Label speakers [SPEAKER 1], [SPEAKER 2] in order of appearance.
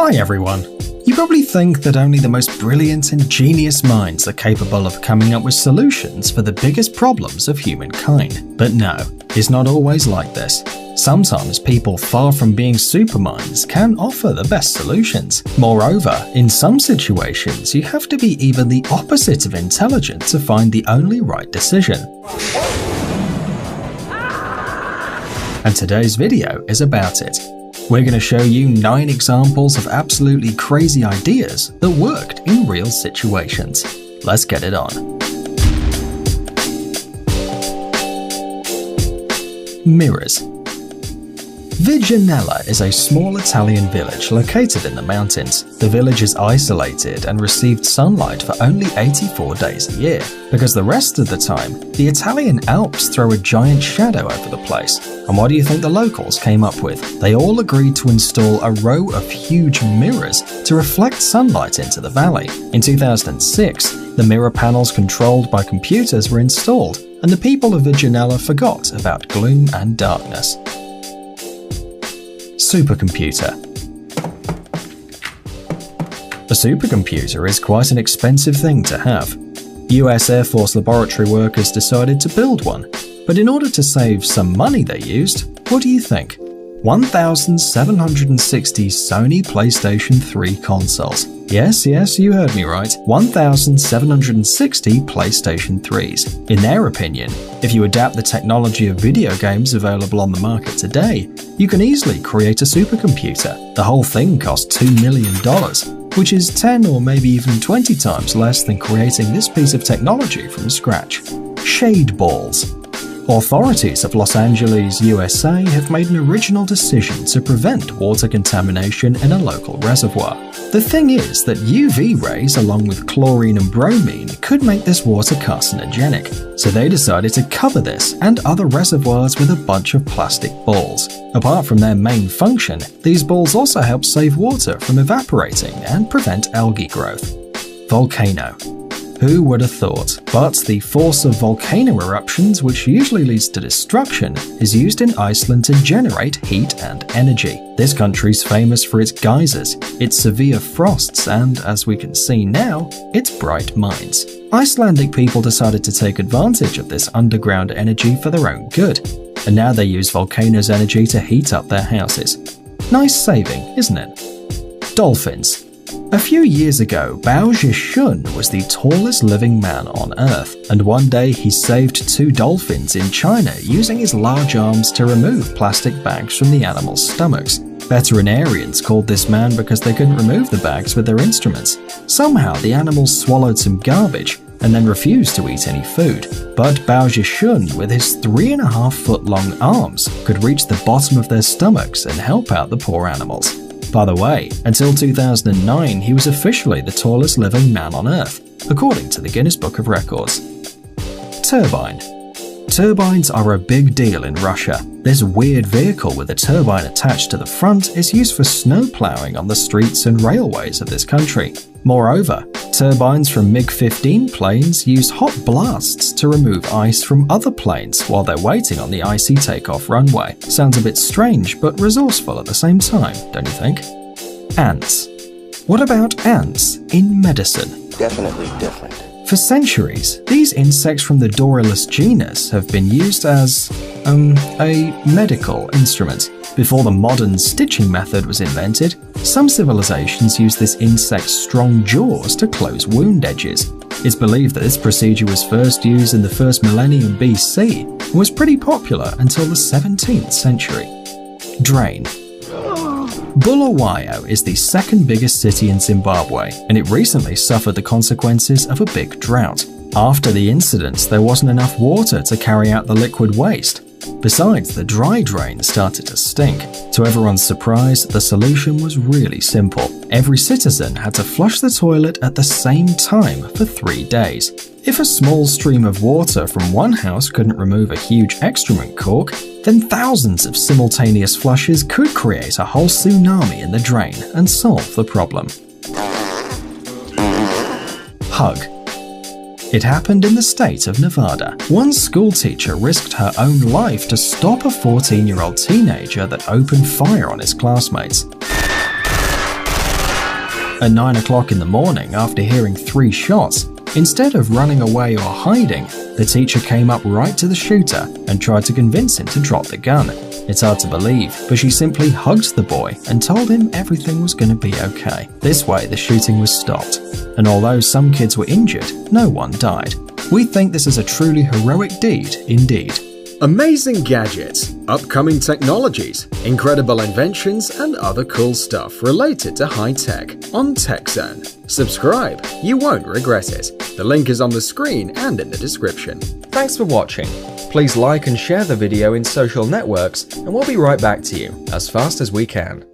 [SPEAKER 1] Hi everyone! You probably think that only the most brilliant and genius minds are capable of coming up with solutions for the biggest problems of humankind. But no, it's not always like this. Sometimes people far from being superminds can offer the best solutions. Moreover, in some situations, you have to be even the opposite of intelligent to find the only right decision. And today's video is about it. We're going to show you 9 examples of absolutely crazy ideas that worked in real situations. Let's get it on. Mirrors. Viganella is a small Italian village located in the mountains. The village is isolated and received sunlight for only 84 days a year, because the rest of the time, the Italian Alps throw a giant shadow over the place. And what do you think the locals came up with? They all agreed to install a row of huge mirrors to reflect sunlight into the valley. In 2006, the mirror panels controlled by computers were installed, and the people of Viganella forgot about gloom and darkness. Supercomputer. A supercomputer is quite an expensive thing to have. US Air Force laboratory workers decided to build one, but in order to save some money they used, what do you think? 1,760 Sony PlayStation 3 consoles. Yes, you heard me right. 1,760 PlayStation 3s. In their opinion, if you adapt the technology of video games available on the market today, you can easily create a supercomputer. The whole thing cost $2 million, which is 10 or maybe even 20 times less than creating this piece of technology from scratch. Shade balls. Authorities of Los Angeles, USA have made an original decision to prevent water contamination in a local reservoir. The thing is that UV rays along with chlorine and bromine could make this water carcinogenic, so they decided to cover this and other reservoirs with a bunch of plastic balls. Apart from their main function, these balls also help save water from evaporating and prevent algae growth. Volcano. Who would have thought? But the force of volcano eruptions, which usually leads to destruction, is used in Iceland to generate heat and energy. This country's famous for its geysers, its severe frosts, and, as we can see now, its bright mines. Icelandic people decided to take advantage of this underground energy for their own good, and now they use volcanoes' energy to heat up their houses. Nice saving, isn't it? Dolphins. A few years ago, Bao Zhishun was the tallest living man on Earth, and one day he saved 2 dolphins in China using his large arms to remove plastic bags from the animals' stomachs. Veterinarians called this man because they couldn't remove the bags with their instruments. Somehow the animals swallowed some garbage and then refused to eat any food. But Bao Zhishun, with his 3.5-foot long arms, could reach the bottom of their stomachs and help out the poor animals. By the way, until 2009, he was officially the tallest living man on Earth, according to the Guinness Book of Records. Turbine. Turbines are a big deal in Russia. This weird vehicle with a turbine attached to the front is used for snow plowing on the streets and railways of this country. Moreover, turbines from MiG-15 planes use hot blasts to remove ice from other planes while they're waiting on the icy takeoff runway. Sounds a bit strange, but resourceful at the same time, don't you think? Ants. What about ants in medicine?
[SPEAKER 2] Definitely different.
[SPEAKER 1] For centuries, these insects from the Dorylus genus have been used as, a medical instrument. Before the modern stitching method was invented, some civilizations used this insect's strong jaws to close wound edges. It's believed that this procedure was first used in the first millennium BC and was pretty popular until the 17th century. Drain. Bulawayo is the second biggest city in Zimbabwe, and it recently suffered the consequences of a big drought. After the incidents, there wasn't enough water to carry out the liquid waste. Besides, the dry drain started to stink. To everyone's surprise, the solution was really simple. Every citizen had to flush the toilet at the same time for 3 days. If a small stream of water from one house couldn't remove a huge excrement cork, then thousands of simultaneous flushes could create a whole tsunami in the drain and solve the problem. Hug. It happened in the state of Nevada. One schoolteacher risked her own life to stop a 14-year-old teenager that opened fire on his classmates. At 9 o'clock in the morning, after hearing 3 shots, instead of running away or hiding, the teacher came up right to the shooter and tried to convince him to drop the gun. It's hard to believe, but she simply hugged the boy and told him everything was going to be okay. This way, the shooting was stopped. And although some kids were injured, no one died. We think this is a truly heroic deed indeed.
[SPEAKER 2] Amazing gadgets, upcoming technologies, incredible inventions, and other cool stuff related to high tech on TechZone. Subscribe, you won't regret it. The link is on the screen and in the description.
[SPEAKER 3] Thanks for watching. Please like and share the video in social networks, and we'll be right back to you as fast as we can.